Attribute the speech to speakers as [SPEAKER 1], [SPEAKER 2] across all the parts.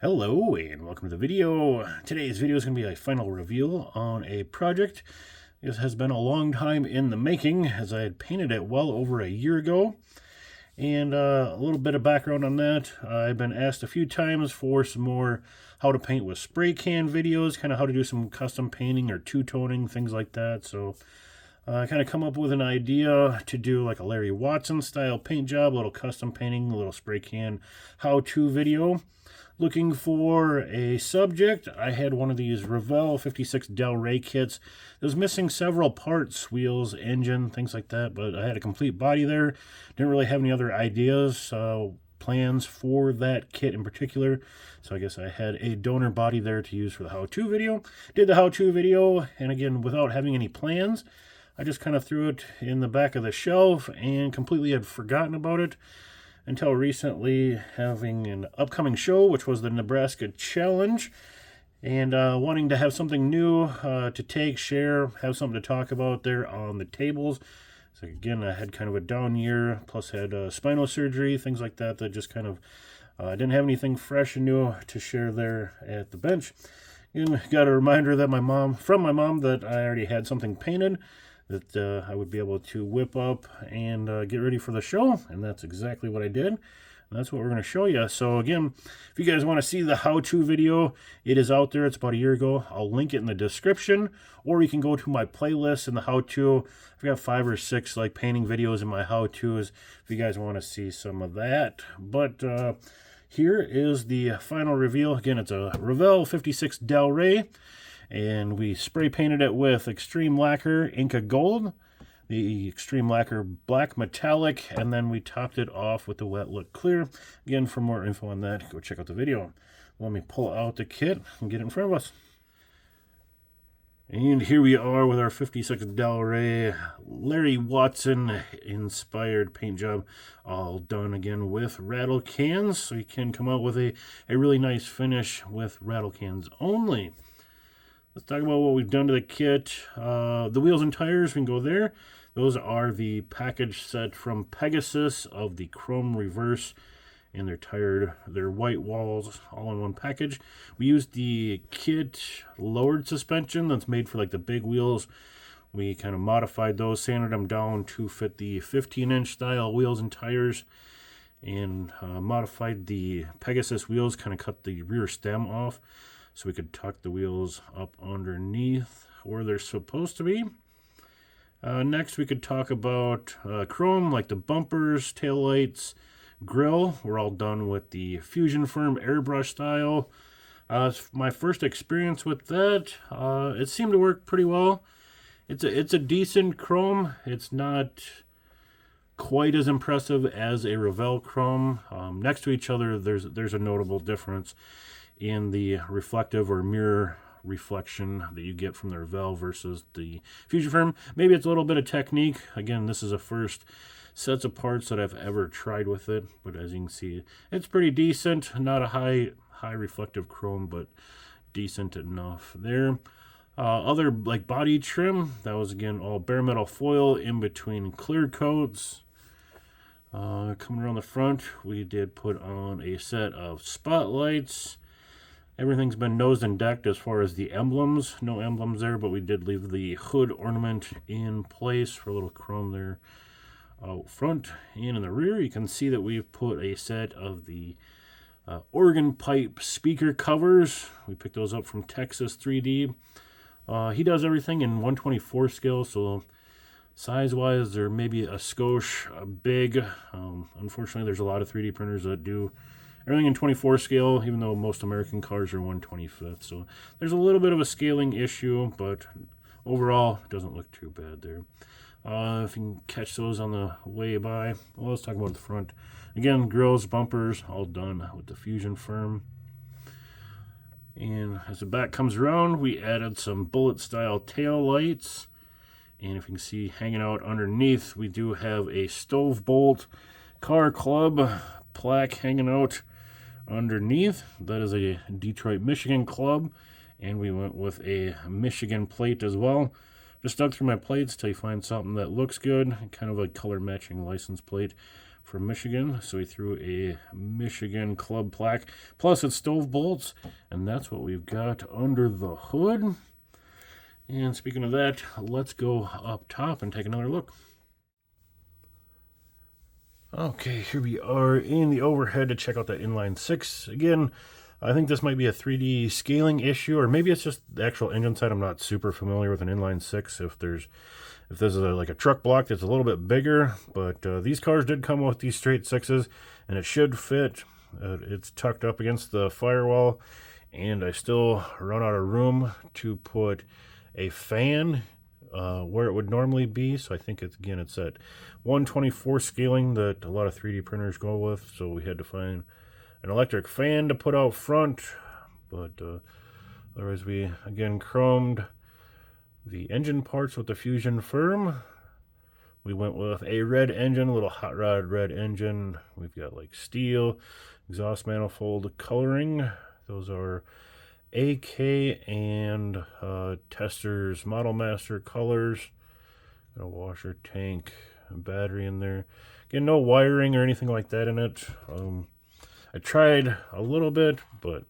[SPEAKER 1] Hello and welcome to the video. Today's video is going to be a final reveal on a project. This has been a long time in the making, as I had painted it well over a year ago. And a little bit of background on that. I've been asked a few times for some more how to paint with spray can videos, kind of how to do some custom painting or two-toning, things like that. So I kind of come up with an idea to do like a Larry Watson style paint job, a little custom painting, a little spray can how-to video. Looking for a subject, I had one of these Revell 56 Del Rey kits. It was missing several parts, wheels, engine, things like that, but I had a complete body there. Didn't really have any other ideas, plans for that kit in particular. So I guess I had a donor body there to use for the how-to video. Did the how-to video, and again, without having any plans, I just kind of threw it in the back of the shelf and completely had forgotten about it. Until recently having an upcoming show, which was the Nebraska Challenge, and wanting to have something new to take, share, have something to talk about there on the tables. So again, I had kind of a down year, plus had spinal surgery, things like that, that just kind of didn't have anything fresh and new to share there at the bench. And got a reminder that from my mom that I already had something painted that I would be able to whip up and get ready for the show, and that's exactly what I did, and that's what we're going to show you. So again, if you guys want to see the how-to video, it is out there. It's about a year ago. I'll link it in the description, or you can go to my playlist in the how-to. I've got 5 or 6 like painting videos in my how-tos if you guys want to see some of that. But here is the final reveal. Again, it's a Revell 56 Del Rey. And we spray painted it with Extreme Lacquer Inca Gold, the Extreme Lacquer Black Metallic, and then we topped it off with the Wet Look Clear. Again, for more info on that, go check out the video. Let me pull out the kit and get it in front of us. And here we are with our 56 Del Rey Larry Watson inspired paint job, all done again with Rattle cans, so you can come out with a really nice finish with Rattle cans only. Let's talk about what we've done to the kit. The wheels and tires, we can go there. Those are the package set from Pegasus of the chrome reverse and their white walls all in one package. We used the kit lowered suspension that's made for like the big wheels. We kind of modified those, sanded them down to fit the 15-inch style wheels and tires, and modified the Pegasus wheels, kind of cut the rear stem off, so we could tuck the wheels up underneath where they're supposed to be. Next, we could talk about chrome, like the bumpers, taillights, grill. We're all done with the Fusion Firm airbrush style. My first experience with that, it seemed to work pretty well. It's a decent chrome. It's not quite as impressive as a Revell chrome. Next to each other, there's a notable difference in the reflective or mirror reflection that you get from the Revell versus the Fusion Firm. Maybe it's a little bit of technique. Again, this is a first sets of parts that I've ever tried with it, but as you can see, it's pretty decent. Not a high reflective chrome, but decent enough there. Other like body trim, that was again all bare metal foil in between clear coats. Coming around the front, we did put on a set of spotlights. Everything's been nosed and decked as far as the emblems. No emblems there, but we did leave the hood ornament in place for a little chrome there out front. And in the rear, you can see that we've put a set of the organ pipe speaker covers. We picked those up from Texas 3D. He does everything in 1/24 scale, so size-wise, they're maybe a skosh big. Unfortunately, there's a lot of 3D printers that do everything in 24 scale, even though most American cars are 1/25. So there's a little bit of a scaling issue, but overall, it doesn't look too bad there. If you can catch those on the way by. Well, let's talk about the front. Again, grills, bumpers, all done with the Fusion Firm. And as the back comes around, we added some bullet-style tail lights. And if you can see hanging out underneath, we do have a Stove Bolt Car Club plaque hanging out underneath. That is a Detroit, Michigan club, and we went with a Michigan plate as well. Just dug through my plates till you find something that looks good, kind of a color matching license plate from Michigan. So we threw a Michigan club plaque, plus it's stove bolts, and that's what we've got under the hood. And speaking of that, let's go up top and take another look. Okay, here we are in the overhead to check out that inline 6. Again, I think this might be a 3D scaling issue, or maybe it's just the actual engine side. I'm not super familiar with an inline 6. If this is like a truck block that's a little bit bigger, but these cars did come with these straight 6s, and it should fit. It's tucked up against the firewall, and I still run out of room to put a fan where it would normally be. So I think it's at 124 scaling that a lot of 3D printers go with. So we had to find an electric fan to put out front, but otherwise we again chromed the engine parts with the Fusion Firm. We went with a red engine, a little hot rod red engine. We've got like steel, exhaust manifold coloring. Those are AK and Testors Model Master colors. Got a washer, tank, and battery in there. Again, no wiring or anything like that in it. I tried a little bit, but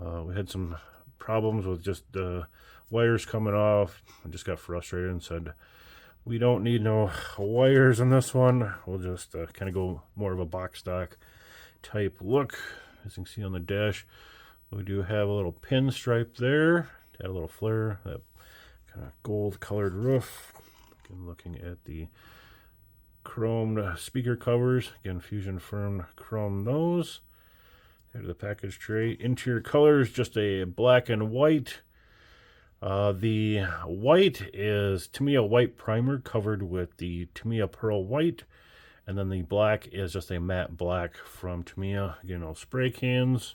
[SPEAKER 1] we had some problems with just the wires coming off. I just got frustrated and said, we don't need no wires in this one. We'll just kind of go more of a box stock type look. As you can see on the dash, we do have a little pinstripe there to add a little flare. That kind of gold colored roof. Again, looking at the chromed speaker covers. Again, Fusion Firm chrome those. There's the package tray. Interior colors, just a black and white. The white is Tamiya white primer covered with the Tamiya pearl white. And then the black is just a matte black from Tamiya. Again, all spray cans.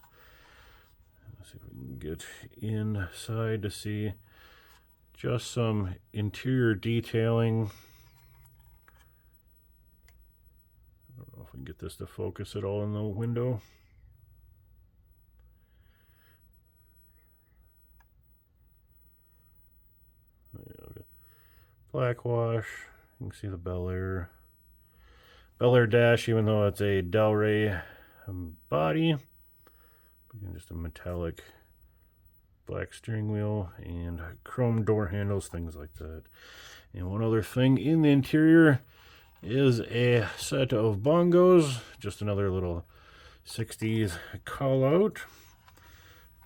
[SPEAKER 1] Let's see if we can get inside to see just some interior detailing. I don't know if we can get this to focus at all in the window. Black wash. You can see the Bel Air dash, even though it's a Delray body. Again, just a metallic black steering wheel and chrome door handles, things like that. And one other thing in the interior is a set of bongos, just another little 60s call out.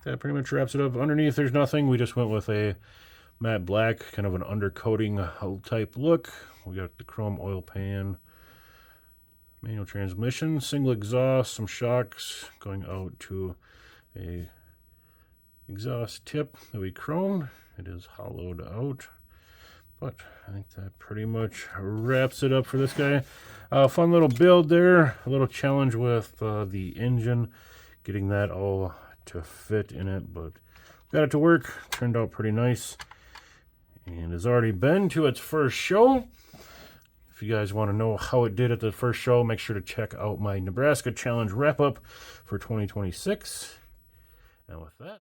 [SPEAKER 1] That pretty much wraps it up. Underneath there's nothing. We just went with a matte black, kind of an undercoating type look. We got the chrome oil pan, manual transmission, single exhaust, some shocks going out to a exhaust tip that we chromed. It is hollowed out, but I think that pretty much wraps it up for this guy. Fun little build there, a little challenge with the engine, getting that all to fit in it, but got it to work. Turned out pretty nice, and has already been to its first show. If you guys want to know how it did at the first show, make sure to check out my Nebraska Challenge wrap-up for 2026. And with that...